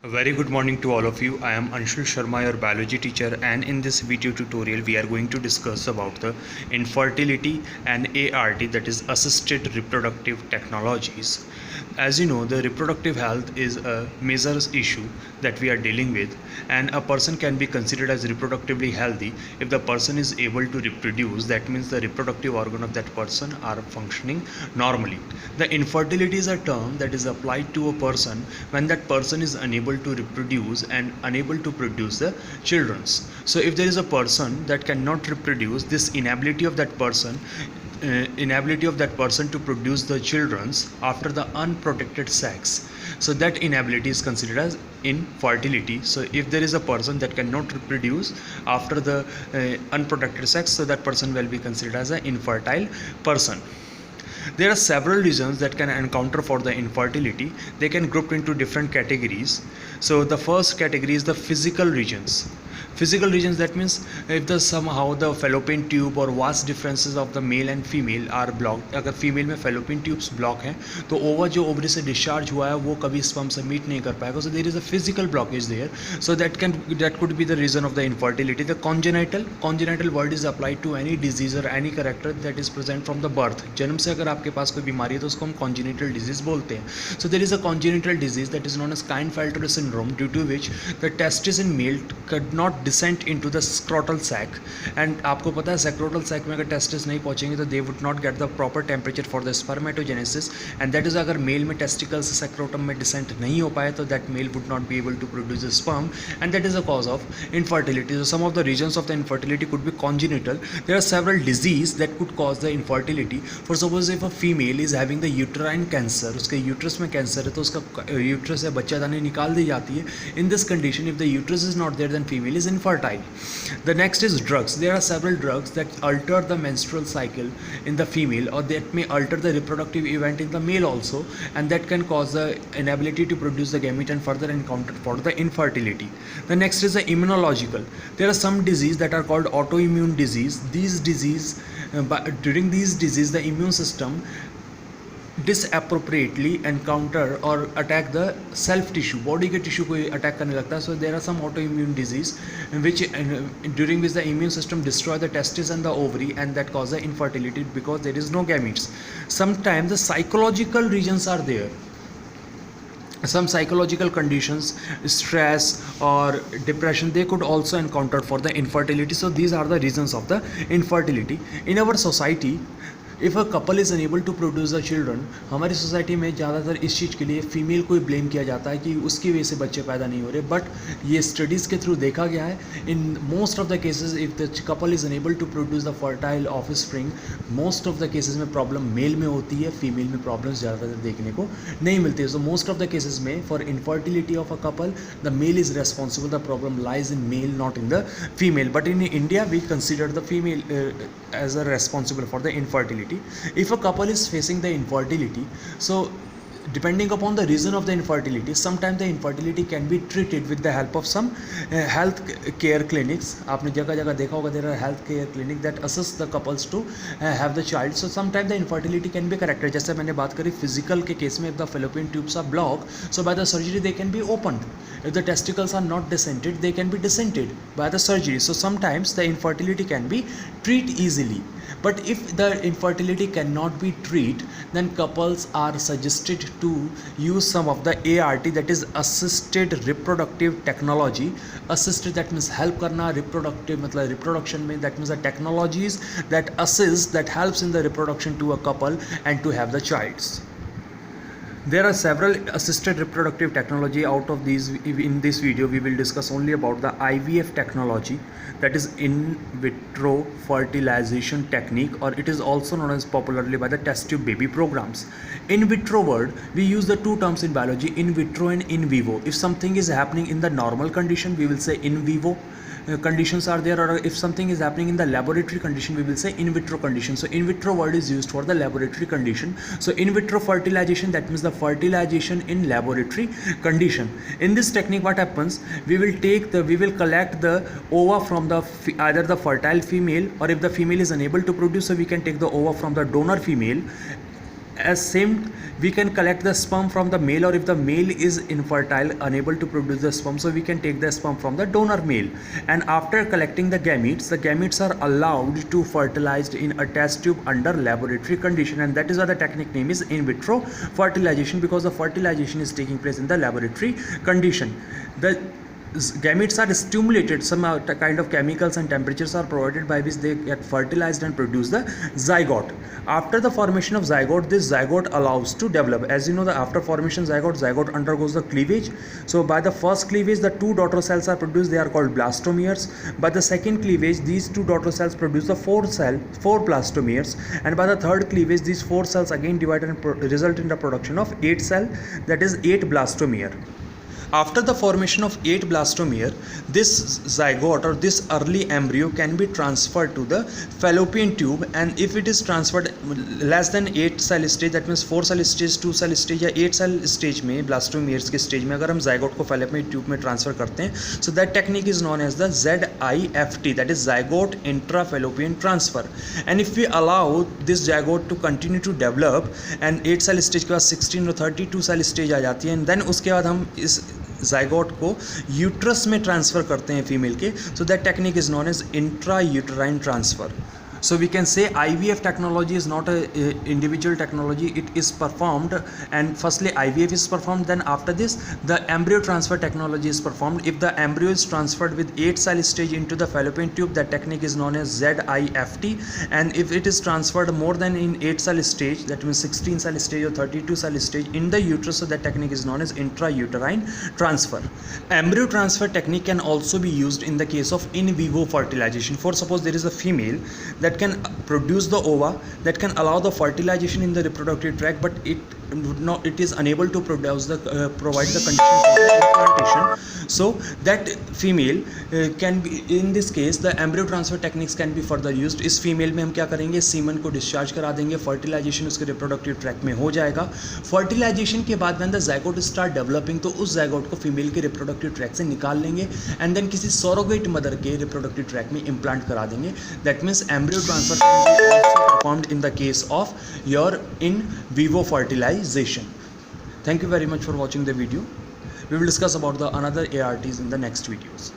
A very good morning to all of you. I am Anshul Sharma, your biology teacher, and in this video tutorial we are going to discuss about the infertility and ART, that is assisted reproductive technologies. As you know, the reproductive health is a major issue that we are dealing with, and a person can be considered as reproductively healthy if the person is able to reproduce. That means the reproductive organ of that person are functioning normally. The infertility is a term that is applied to a person when that person is unable to reproduce and unable to produce the childrens. So if there is a person that cannot reproduce, this inability of that person to produce the childrens after the unprotected sex, so that inability is considered as infertility. So if there is a person that cannot reproduce after the unprotected sex, so that person will be considered as an infertile person. There are several reasons that can encounter for the infertility. They can group into different categories. So the first category is the physical regions. Physical regions, that means if the somehow the fallopian tube or vast differences of the male and female are blocked. अगर female में fallopian tubes block हैं तो ओवा जो ovary से discharge हुआ है वो कभी स्पर्म से मीट नहीं कर पाएगा. So there is a physical blockage there. So that could be the reason of the infertility. The congenital word is applied to any disease or any character that is present from the birth. जन्म से अगर आपके पास कोई बीमारी है तो उसको हम congenital disease बोलते हैं. So there is a congenital disease that is known as Klinefelter syndrome, due to which the testis in male could not descent into the scrotal sac. And आपको पता है scrotal sac में अगर testis नहीं पहुंचेंगे तो they would not get the proper temperature for the spermatogenesis, and that is अगर male में testicles scrotum में descent नहीं हो पाए तो that male would not be able to produce a sperm, and that is a cause of infertility. So some of the reasons of the infertility could be congenital. There are several diseases that could cause the infertility. For suppose if a female is having the uterine cancer, उसके uterus में cancer है तो उसका uterus से बच्चादानी निकाल दी जाती है. In this condition, if the uterus is not there, then female is infertile. The next is drugs. There are several drugs that alter the menstrual cycle in the female, or that may alter the reproductive event in the male also, and that can cause the inability to produce the gamete and further encounter for the infertility. The next is the immunological. There are some diseases that are called autoimmune disease. During these disease, the immune system disappropriately encounter or attack the self tissue, body के tissue को attack करने लगता है. So there are some autoimmune disease during which the immune system destroy the testis and the ovary, and that cause the infertility because there is no gametes. Sometimes the psychological reasons are there. Some psychological conditions, stress or depression, they could also encounter for the infertility. So these are the reasons of the infertility in our society. If a couple is unable to produce the children, हमारी society में ज़्यादातर इस चीज़ के लिए female को ही blame किया जाता है कि उसकी वजह से बच्चे पैदा नहीं हो रहे. बट ये स्टडीज़ के थ्रू देखा गया है, in most of the cases if the couple is unable to produce the fertile offspring, most of the cases में प्रॉब्लम मेल में होती है, फीमेल में प्रॉब्लम्स ज़्यादातर देखने को नहीं मिलती है. So most of the cases में for infertility of a couple the male is responsible, the problem lies in male not in the female. But in India we consider the female as a responsible for the infertility. If a couple is facing the infertility, so depending upon the reason of the infertility, sometimes the infertility can be treated with the help of some health care clinics. आपने जगह जगह देखा होगा, there are health care clinic that assist the couples to have the child. So sometimes the infertility can be corrected. जैसे मैंने बात करी physical के केस में, if the fallopian tubes are blocked, so by the surgery they can be opened. If the testicles are not descented, they can be descented by the surgery. So sometimes the infertility can be treated easily. But if the infertility cannot be treated, then couples are suggested to use some of the ART, that is assisted reproductive technology. Assisted, that means help करना, reproductive मतलब reproduction में, that means the technologies that assist, that helps in the reproduction to a couple and to have the childs. There are several assisted reproductive technology. Out of these, in this video we will discuss only about the IVF technology, that is in vitro fertilization technique, or it is also known as popularly by the test tube baby programs. In vitro word, we use the two terms in biology, in vitro and in vivo. If something is happening in the normal condition, we will say in vivo conditions are there, or if something is happening in the laboratory condition, we will say in vitro condition. So in vitro word is used for the laboratory condition. So in vitro fertilization, that means the fertilization in laboratory condition. In this technique, what happens, we will collect the ova from the either the fertile female, or if the female is unable to produce, so we can take the ova from the donor female, as same, we can collect the sperm from the male, or if the male is infertile, unable to produce the sperm, so we can take the sperm from the donor male. And after collecting the gametes are allowed to fertilized in a test tube under laboratory condition, and that is why the technique name is in vitro fertilization, because the fertilization is taking place in the laboratory condition. The gametes are stimulated, some kind of chemicals and temperatures are provided by which they get fertilized and produce the zygote. After the formation of zygote, this zygote allows to develop. As you know, the after formation zygote undergoes the cleavage. So by the first cleavage, the two daughter cells are produced, they are called blastomeres. By the second cleavage, these two daughter cells produce the four blastomeres, and by the third cleavage, these four cells again divide and result in the production of 8 cell, that is 8 blastomere. After the formation of 8 blastomere, this zygote or this early embryo can be transferred to the fallopian tube, and if it is transferred less than 8 cell stage, that means 4 cell stage, 2 cell stage या 8 cell stage में, blastomeres के stage में अगर हम zygote को fallopian tube में transfer करते हैं, so that technique is known as the ZIFT, that is zygote intrafallopian transfer. And if we allow this zygote to continue to develop and 8 cell stage के बाद 16 और 32 cell stage आ जाती है, and then उसके बाद हम इस ज़ाइगोट को यूट्रस में ट्रांसफ़र करते हैं फीमेल के, so that technique is known as intra uterine transfer. So we can say IVF technology is not a individual technology, it is performed, and firstly IVF is performed, then after this the embryo transfer technology is performed. If the embryo is transferred with 8 cell stage into the fallopian tube, that technique is known as ZIFT, and if it is transferred more than in 8 cell stage, that means 16 cell stage or 32 cell stage in the uterus, so that technique is known as intrauterine transfer. Embryo transfer technique can also be used in the case of in vivo fertilization. For suppose there is a female that can produce the ova, that can allow the fertilization in the reproductive tract, but it is unable to produce the provide the conditions for the implantation. So that female can be, in this case the embryo transfer techniques can be further used. इस female में हम क्या करेंगे, semen को discharge करा देंगे, fertilisation उसके reproductive tract में हो जाएगा. फर्टिलाइजेशन के बाद when the zygote start developing, तो उस ज़ाइगोट को फीमेल के रिप्रोडक्टिव ट्रैक से निकाल लेंगे एंड देन किसी सरोगेट मदर के रिप्रोडक्टिव ट्रैक में इम्प्लांट करा देंगे. That means embryo transfer can be also performed in the case of your in vivo fertilization. Thank you very much for watching the video. We will discuss about the another ARTs in the next videos.